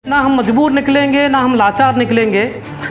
ना हम मजबूर निकलेंगे ना हम लाचार निकलेंगे।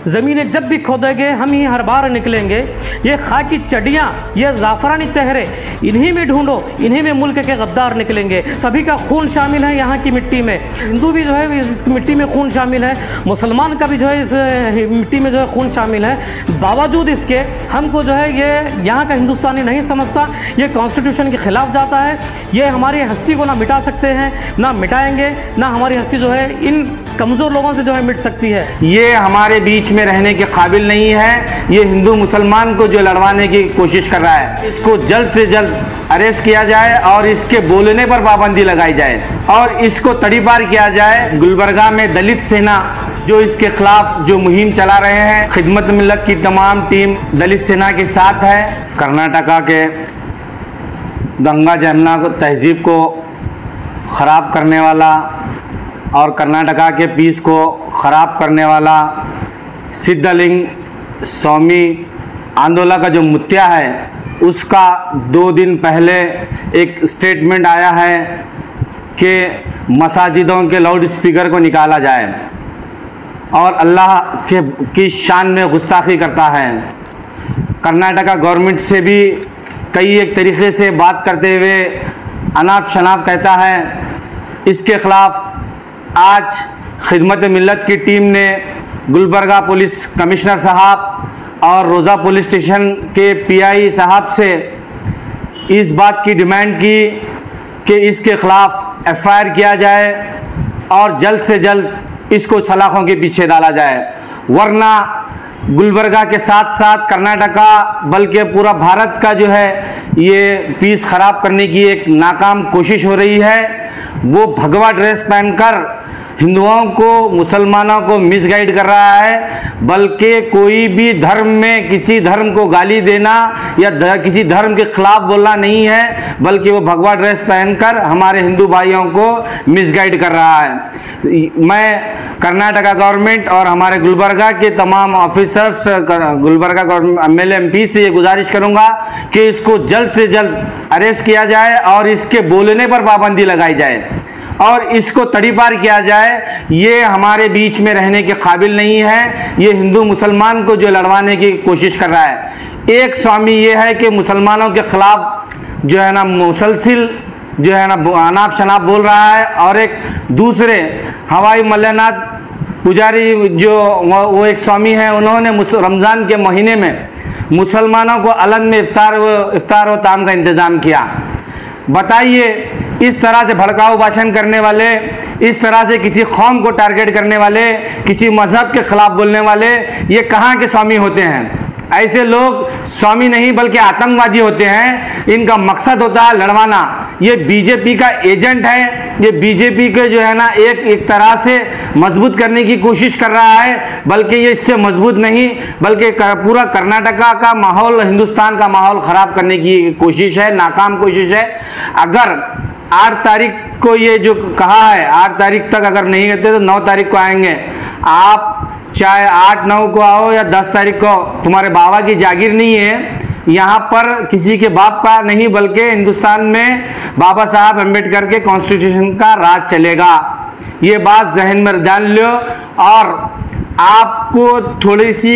ज़मीनें जब भी खोदेंगे हम ही हर बार निकलेंगे। ये खाकी चडियाँ, ये ज़ाफ़रानी चेहरे, इन्हीं में ढूंढो, इन्हीं में मुल्क के गद्दार निकलेंगे। सभी का खून शामिल है यहाँ की मिट्टी में। हिंदू भी जो है इस मिट्टी में खून शामिल है, मुसलमान का भी जो है इस मिट्टी में जो है खून शामिल है। बावजूद इसके हमको जो है ये यहाँ का हिंदुस्तानी नहीं समझता। ये कॉन्स्टिट्यूशन के ख़िलाफ़ जाता है। ये हमारी हस्ती को ना मिटा सकते हैं, ना मिटाएंगे, ना हमारी हस्ती जो है इन कमज़ोर लोगों से जो है मिट सकती है। ये हमारे बीच में रहने के काबिल नहीं है। ये हिंदू मुसलमान को जो लड़वाने की कोशिश कर रहा है, इसको जल्द से जल्द अरेस्ट किया जाए और इसके बोलने पर पाबंदी लगाई जाए और इसको तड़ीपार किया जाए। गुलबर्गा में दलित सेना जो इसके खिलाफ जो मुहिम चला रहे हैं, खिदमत मिल्लत की तमाम टीम दलित सेना के साथ है। कर्नाटका के गंगा जमुना को तहजीब को ख़राब करने वाला और कर्नाटका के पीस को ख़राब करने वाला सिद्धलिंग स्वामी आंदोलन का जो मुत्या है, उसका 2 दिन पहले एक स्टेटमेंट आया है कि मसाजिदों के लाउड स्पीकर को निकाला जाए और अल्लाह की शान में गुस्ताखी करता है। कर्नाटका गवर्नमेंट से भी कई एक तरीक़े से बात करते हुए अनाप शनाप कहता है। इसके ख़िलाफ़ आज खिदमत मिल्लत की टीम ने गुलबर्गा पुलिस कमिश्नर साहब और रोज़ा पुलिस स्टेशन के पीआई साहब से इस बात की डिमांड की कि इसके ख़िलाफ़ एफआईआर किया जाए और जल्द से जल्द इसको सलाखों के पीछे डाला जाए, वरना गुलबर्गा के साथ साथ कर्नाटका बल्कि पूरा भारत का जो है ये पीस ख़राब करने की एक नाकाम कोशिश हो रही है। वो भगवा ड्रेस पहनकर हिंदुओं को, मुसलमानों को मिसगाइड कर रहा है, बल्कि कोई भी धर्म में किसी धर्म को गाली देना या किसी धर्म के खिलाफ बोलना नहीं है, बल्कि वो भगवा ड्रेस पहनकर हमारे हिंदू भाइयों को मिसगाइड कर रहा है। मैं कर्नाटका गवर्नमेंट और हमारे गुलबर्गा के तमाम ऑफिसर्स, गुलबर्गा एमएलए एमपी से ये गुजारिश करूंगा कि इसको जल्द से जल्द अरेस्ट किया जाए और इसके बोलने पर पाबंदी लगाई जाए और इसको तड़ीपार किया जाए। ये हमारे बीच में रहने के काबिल नहीं है। ये हिंदू मुसलमान को जो लड़वाने की कोशिश कर रहा है। एक स्वामी ये है कि मुसलमानों के खिलाफ जो है ना मुसलसिल जो है ना अनाप शनाप बोल रहा है, और एक दूसरे हवाई मल्लनाथ पुजारी जो वो एक स्वामी है, उन्होंने रमज़ान के महीने में मुसलमानों को अलग में इफ्तार व ताम का इंतज़ाम किया। बताइए, इस तरह से भड़काऊ भाषण करने वाले, इस तरह से किसी कौम को टारगेट करने वाले, किसी मजहब के खिलाफ बोलने वाले, ये कहाँ के स्वामी होते हैं? ऐसे लोग स्वामी नहीं बल्कि आतंकवादी होते हैं। इनका मकसद होता है लड़वाना। ये बीजेपी का एजेंट है। ये बीजेपी के जो है ना एक तरह से मजबूत करने की कोशिश कर रहा है, बल्कि ये इससे मजबूत नहीं बल्कि पूरा कर्नाटका का माहौल, हिंदुस्तान का माहौल ख़राब करने की कोशिश है, नाकाम कोशिश है। अगर 8 तारीख को ये जो कहा है, 8 तारीख तक अगर नहीं करते तो 9 तारीख को आएंगे। आप चाहे 8-9 को आओ या 10 तारीख को, तुम्हारे बाबा की जागीर नहीं है। यहाँ पर किसी के बाप का नहीं बल्कि हिंदुस्तान में बाबा साहब अम्बेडकर के कॉन्स्टिट्यूशन का राज चलेगा। ये बात जहन में जान लो। और आपको थोड़ी सी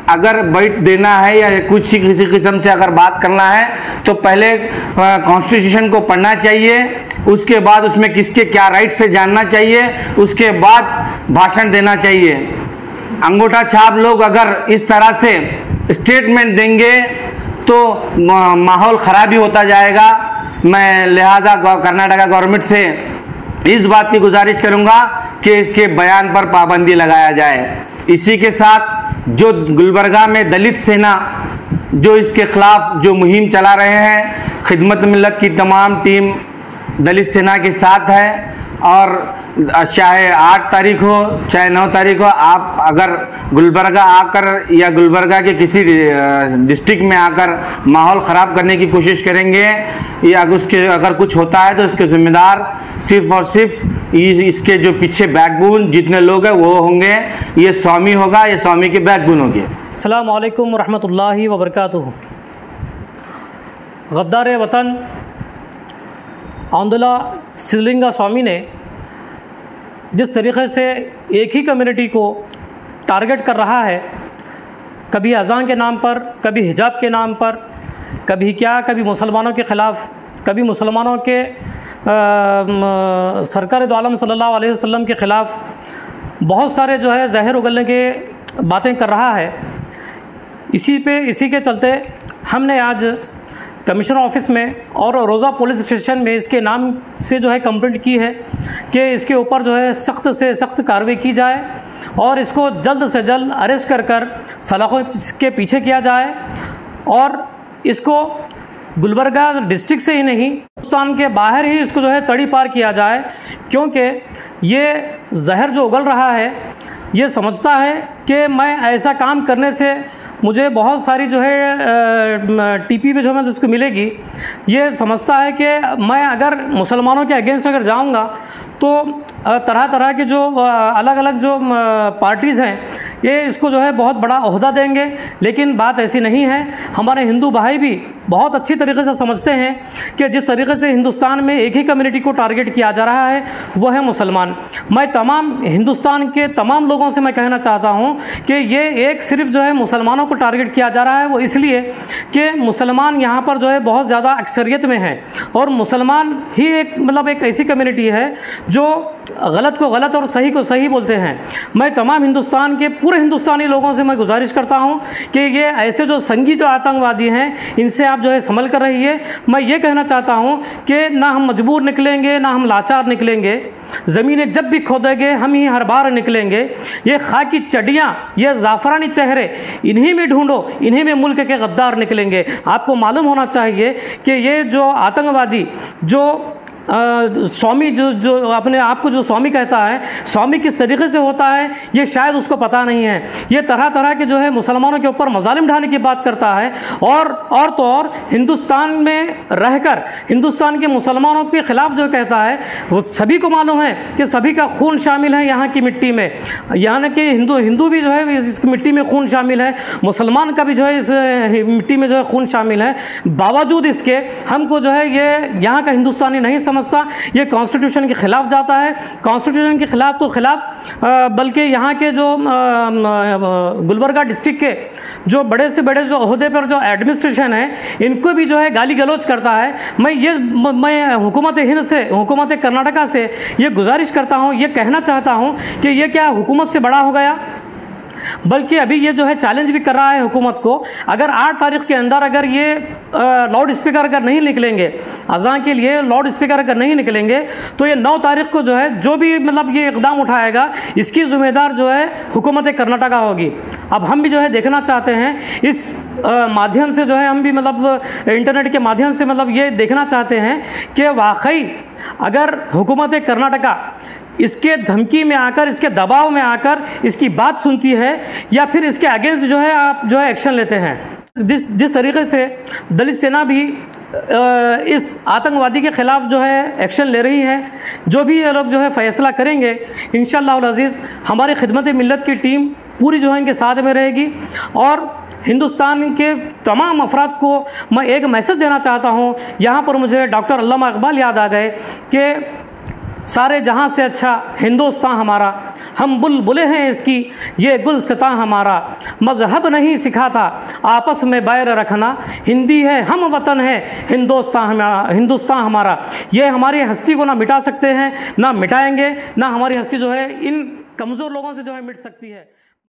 अगर बैठ देना है या कुछ किसी किस्म से अगर बात करना है तो पहले कॉन्स्टिट्यूशन को पढ़ना चाहिए, उसके बाद उसमें किसके क्या राइट से जानना चाहिए, उसके बाद भाषण देना चाहिए। अंगूठा छाप लोग अगर इस तरह से स्टेटमेंट देंगे तो माहौल ख़राब ही होता जाएगा। मैं लिहाजा कर्नाटका गवर्नमेंट से इस बात की गुजारिश करूंगा कि इसके बयान पर पाबंदी लगाया जाए। इसी के साथ जो गुलबर्गा में दलित सेना जो इसके खिलाफ जो मुहिम चला रहे हैं, खिदमत मिल्लत की तमाम टीम दलित सेना के साथ है। और चाहे 8 तारीख हो चाहे 9 तारीख हो, आप अगर गुलबर्गा आकर या गुलबर्गा के किसी डिस्ट्रिक्ट में आकर माहौल ख़राब करने की कोशिश करेंगे या उसके अगर कुछ होता है तो उसके ज़िम्मेदार सिर्फ़ और सिर्फ इसके जो पीछे बैकबोन जितने लोग हैं वो होंगे। ये स्वामी होगा, ये स्वामी के बैकबोन होंगे। अस्सलामु अलैकुम रहमतुल्लाहि व बरकातुहू। गद्दार वतन आंदोलन सिद्धलिंगा स्वामी ने जिस तरीक़े से एक ही कम्युनिटी को टारगेट कर रहा है, कभी अज़ान के नाम पर, कभी हिजाब के नाम पर, कभी मुसलमानों के ख़िलाफ़, कभी मुसलमानों के सरकार दो आलम सल्लल्लाहु अलैहि वसल्लम के ख़िलाफ़ बहुत सारे जो है जहर उगलने के बातें कर रहा है। इसी के चलते हमने आज कमिश्नर ऑफिस में और रोज़ा पुलिस स्टेशन में इसके नाम से जो है कंप्लेंट की है कि इसके ऊपर जो है सख्त से सख्त कार्रवाई की जाए और इसको जल्द से जल्द अरेस्ट कर सलाखों के पीछे किया जाए और इसको गुलबर्गा डिस्ट्रिक्ट से ही नहीं, हिंदुस्तान के बाहर ही इसको जो है तड़ी पार किया जाए, क्योंकि ये जहर जो उगल रहा है ये समझता है कि मैं ऐसा काम करने से मुझे बहुत सारी जो है टीपी पे जो है उसको मिलेगी। ये समझता है कि मैं अगर मुसलमानों के अगेंस्ट अगर जाऊंगा तो तरह तरह के जो अलग अलग जो पार्टीज़ हैं ये इसको जो है बहुत बड़ा ओहदा देंगे, लेकिन बात ऐसी नहीं है। हमारे हिंदू भाई भी बहुत अच्छी तरीके से समझते हैं कि जिस तरीके से हिंदुस्तान में एक ही कम्युनिटी को टारगेट किया जा रहा है वो है मुसलमान। मैं तमाम हिंदुस्तान के तमाम लोगों से मैं कहना चाहता हूं कि ये एक सिर्फ जो है मुसलमानों को टारगेट किया जा रहा है, वो इसलिए कि मुसलमान यहाँ पर जो है बहुत ज़्यादा अक्सरियत में है और मुसलमान ही एक ऐसी कम्युनिटी है जो गलत को गलत और सही को सही बोलते हैं। मैं तमाम हिंदुस्तान के पूरे हिंदुस्तानी लोगों से मैं गुजारिश करता हूं कि ये ऐसे जो संगी जो आतंकवादी हैं इनसे आप जो है संभल कर रहिए। मैं ये कहना चाहता हूं कि ना हम मजबूर निकलेंगे ना हम लाचार निकलेंगे, ज़मीनें जब भी खोदेंगे हम ही हर बार निकलेंगे। ये खाकी चड्डियाँ, ये ज़ाफ़रानी चेहरे, इन्हीं में ढूंढो, इन्हीं में मुल्क के गद्दार निकलेंगे। आपको मालूम होना चाहिए कि ये जो आतंकवादी जो स्वामी जो अपने आप को जो स्वामी कहता है, स्वामी किस तरीके से होता है ये शायद उसको पता नहीं है। ये तरह तरह के जो है मुसलमानों के ऊपर मजालिम ढाने की बात करता है और तो और हिंदुस्तान में रहकर हिंदुस्तान के मुसलमानों के ख़िलाफ़ जो कहता है वो सभी को मालूम है कि सभी का खून शामिल है यहाँ की मिट्टी में। यहाँ के हिंदू भी जो है इस मिट्टी में खून शामिल है, मुसलमान का भी जो है इस मिट्टी में जो है खून शामिल है। बावजूद इसके हमको जो है ये यहाँ का हिंदुस्तानी नहीं समझता, ये कॉन्स्टिट्यूशन के खिलाफ जाता है। कॉन्स्टिट्यूशन के खिलाफ तो खिलाफ बल्कि यहाँ के जो गुलबर्गा डिस्ट्रिक्ट के जो बड़े से बड़े जो ओहदे पर जो एडमिनिस्ट्रेशन है इनको भी जो है गाली गलौज करता है। मैं हुकूमत हिंद से, हुकूमत कर्नाटका से ये गुजारिश करता हूँ, ये कहना चाहता हूँ कि ये क्या हुकूमत से बड़ा हो गया, बल्कि अभी ये जो है चैलेंज भी कर रहा है हुकूमत को। अगर 8 तारीख के अंदर अगर ये लाउड स्पीकर अगर नहीं निकलेंगे, अज़ान के लिए लाउड स्पीकर अगर नहीं निकलेंगे तो ये 9 तारीख को जो है जो भी ये इक़दाम उठाएगा इसकी ज़िम्मेदार जो है हुकूमत कर्नाटका होगी। अब हम भी जो है देखना चाहते हैं इस माध्यम से जो है हम भी इंटरनेट के माध्यम से ये देखना चाहते हैं कि वाकई अगर हुकूमत कर्नाटका इसके धमकी में आकर, इसके दबाव में आकर इसकी बात सुनती है या फिर इसके अगेंस्ट जो है आप जो है एक्शन लेते हैं। जिस तरीके से दलित सेना भी इस आतंकवादी के ख़िलाफ़ जो है एक्शन ले रही है, जो भी ये लोग जो है फ़ैसला करेंगे इंशाअल्लाह अज़ीज़ हमारी खिदमत मिल्लत की टीम पूरी जो है इनके साथ में रहेगी। और हिंदुस्तान के तमाम अफराद को मैं एक मैसेज देना चाहता हूँ। यहाँ पर मुझे डॉक्टर अल्लामा इकबाल याद आ गए कि सारे जहाँ से अच्छा हिंदुस्तान हमारा, हम बुलबुलें हैं इसकी ये गुलसितां हमारा। मज़हब नहीं सिखाता आपस में बैर रखना, हिंदी है हम वतन है हिंदुस्तान हमारा। ये हमारी हस्ती को ना मिटा सकते हैं ना मिटाएंगे, ना हमारी हस्ती जो है इन कमज़ोर लोगों से जो है मिट सकती है।